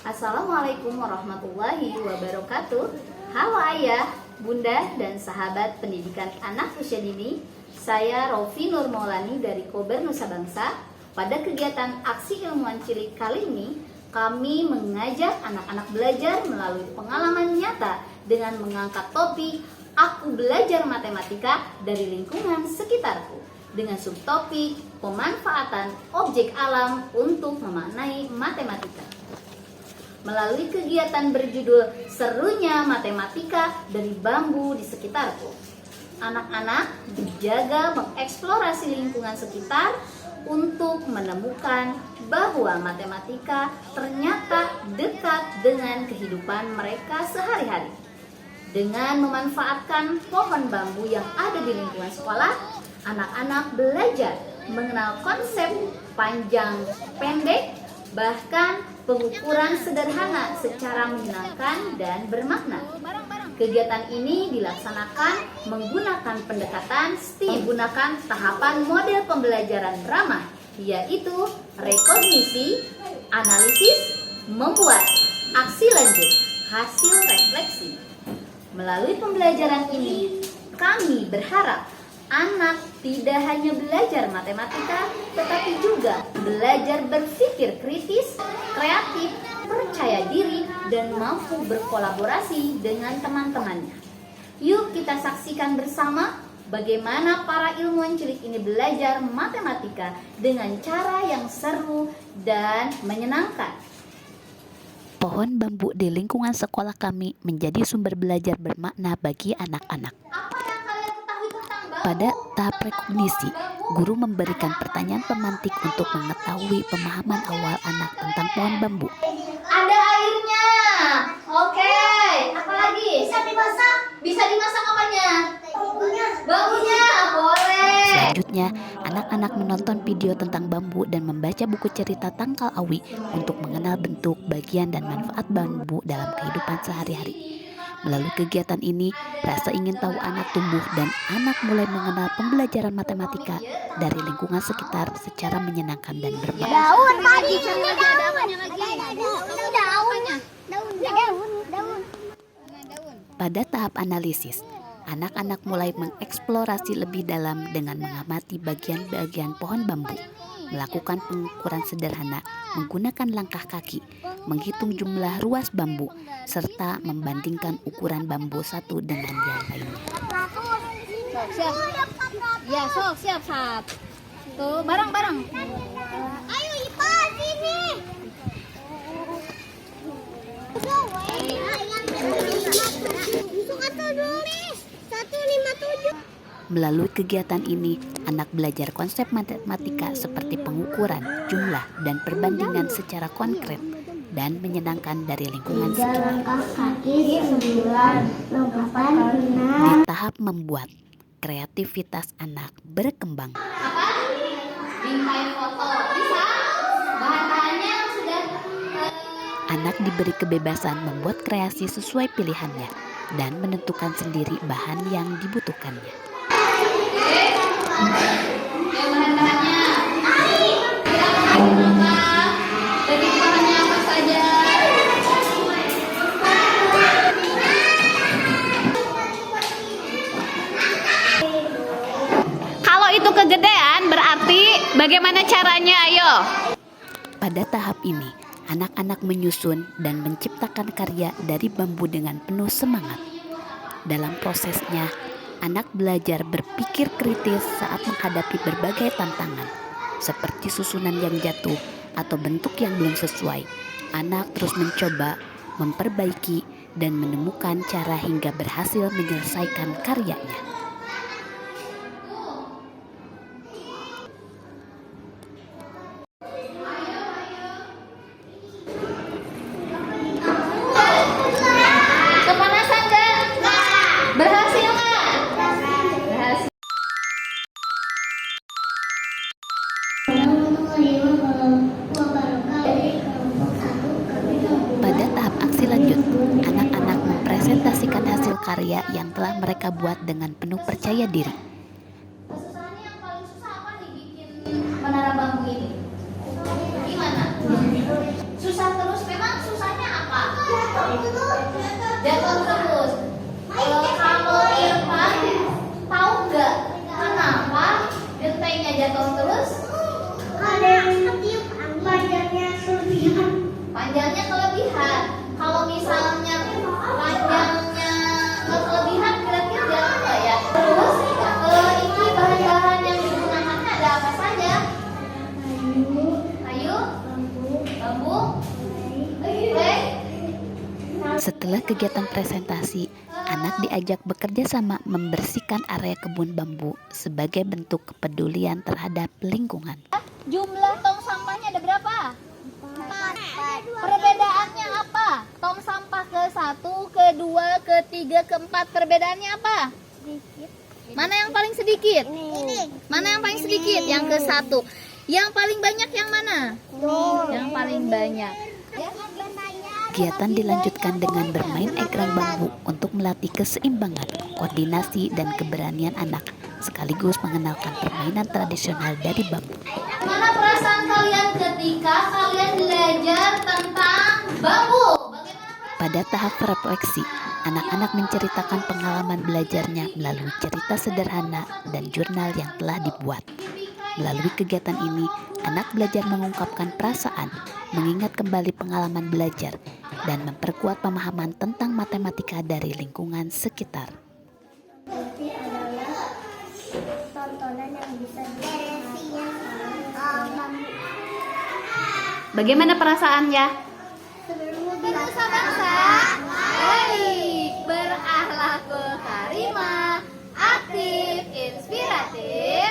Assalamualaikum warahmatullahi wabarakatuh. Halo ayah, bunda, dan sahabat pendidikan anak usia dini. Saya Rofi Nur Maulani dari Kober Nusa Bangsa. Pada kegiatan aksi ilmuwan cilik kali ini, kami mengajak anak-anak belajar melalui pengalaman nyata dengan mengangkat topik Aku Belajar Matematika dari Lingkungan Sekitarku dengan subtopik pemanfaatan objek alam untuk memaknai matematika. Melalui kegiatan berjudul Serunya Matematika dari Bambu di Sekitarku, anak-anak dijaga mengeksplorasi lingkungan sekitar untuk menemukan bahwa matematika ternyata dekat dengan kehidupan mereka sehari-hari. Dengan memanfaatkan pohon bambu yang ada di lingkungan sekolah, anak-anak belajar mengenal konsep panjang pendek, bahkan pengukuran sederhana secara menyenangkan dan bermakna. Kegiatan ini dilaksanakan menggunakan pendekatan STEAM, menggunakan tahapan model pembelajaran ramah, yaitu rekognisi, analisis, membuat, aksi lanjut, hasil refleksi. Melalui pembelajaran ini, kami berharap anak tidak hanya belajar matematika, tetapi juga belajar berpikir kritis, kreatif, percaya diri, dan mampu berkolaborasi dengan teman-temannya. Yuk kita saksikan bersama bagaimana para ilmuwan cilik ini belajar matematika dengan cara yang seru dan menyenangkan. Pohon bambu di lingkungan sekolah kami menjadi sumber belajar bermakna bagi anak-anak. Pada tahap rekognisi, guru memberikan pertanyaan pemantik untuk mengetahui pemahaman awal anak tentang pohon bambu. Ada airnya. Oke, apa lagi? Bisa dimasak. Bisa dimasak apanya? Bambunya. Boleh. Selanjutnya, anak-anak menonton video tentang bambu dan membaca buku cerita Tangkal Awi untuk mengenal bentuk, bagian, dan manfaat bambu dalam kehidupan sehari-hari. Melalui kegiatan ini, rasa ingin tahu anak tumbuh dan anak mulai mengenal pembelajaran matematika dari lingkungan sekitar secara menyenangkan dan bermakna. Daun tadi, ada apanya lagi? Daun. Pada tahap analisis, anak-anak mulai mengeksplorasi lebih dalam dengan mengamati bagian-bagian pohon bambu, melakukan pengukuran sederhana menggunakan langkah kaki, menghitung jumlah ruas bambu, serta membandingkan ukuran bambu satu dengan yang lainnya. Siap. Ya, siap. Tuh, bareng-bareng. Ayo Ipa sini. Melalui kegiatan ini, anak belajar konsep matematika seperti pengukuran, jumlah, dan perbandingan secara konkret dan menyenangkan dari lingkungan sekitar. Di tahap membuat, kreativitas anak berkembang. Apa? Bingkai foto. Bisa? Bahan-bahannya sudah Anak diberi kebebasan membuat kreasi sesuai pilihannya dan menentukan sendiri bahan yang dibutuhkannya. bahan-bahannya. Dari bahannya apa saja? Kalau itu kegedean berarti bagaimana caranya? Ayo. Pada tahap ini, anak-anak menyusun dan menciptakan karya dari bambu dengan penuh semangat. Dalam prosesnya, anak belajar berpikir kritis saat menghadapi berbagai tantangan, seperti susunan yang jatuh atau bentuk yang belum sesuai. Anak terus mencoba, memperbaiki, dan menemukan cara hingga berhasil menyelesaikan karyanya. Kepanasan nggak? Berhasil nggak? Berhasil. Pada tahap aksi lanjut, anak-anak mempresentasikan hasil karya yang telah mereka buat dengan penuh percaya diri. Kesusahannya yang paling susah apa nih bikin menara bambu ini? Gimana? Susah terus, memang susahnya pempeknya jatuh terus? Panjangnya kelebihan. Kalau misalnya panjangnya nggak kelebihan, kira-kira jatuh nggak ya? Terus ini bahan-bahan yang digunakannya ada apa saja? Kayu, bambu, clay. Setelah kegiatan presentasi, anak diajak bekerja sama membersihkan area kebun bambu sebagai bentuk kepedulian terhadap lingkungan. Jumlah tong sampahnya ada berapa? Perbedaannya apa? Tong sampah ke-1, ke-2, ke-3, ke-4, perbedaannya apa? Sedikit. Mana yang paling sedikit? Ini. Mana yang paling sedikit? Yang ke-1. Yang paling banyak yang mana? Yang paling banyak. Kegiatan dilanjutkan dengan bermain egrang bambu untuk melatih keseimbangan, koordinasi, dan keberanian anak, sekaligus mengenalkan permainan tradisional dari bambu. Mana perasaan kalian ketika kalian belajar tentang bambu? Pada tahap refleksi, anak-anak menceritakan pengalaman belajarnya melalui cerita sederhana dan jurnal yang telah dibuat. Melalui kegiatan ini, anak belajar mengungkapkan perasaan, mengingat kembali pengalaman belajar, dan memperkuat pemahaman tentang matematika dari lingkungan sekitar. Berarti adalah tontonan yang bisa Bagaimana perasaannya? Nusa Bangsa Baik, berakhlakul karimah, aktif, inspiratif.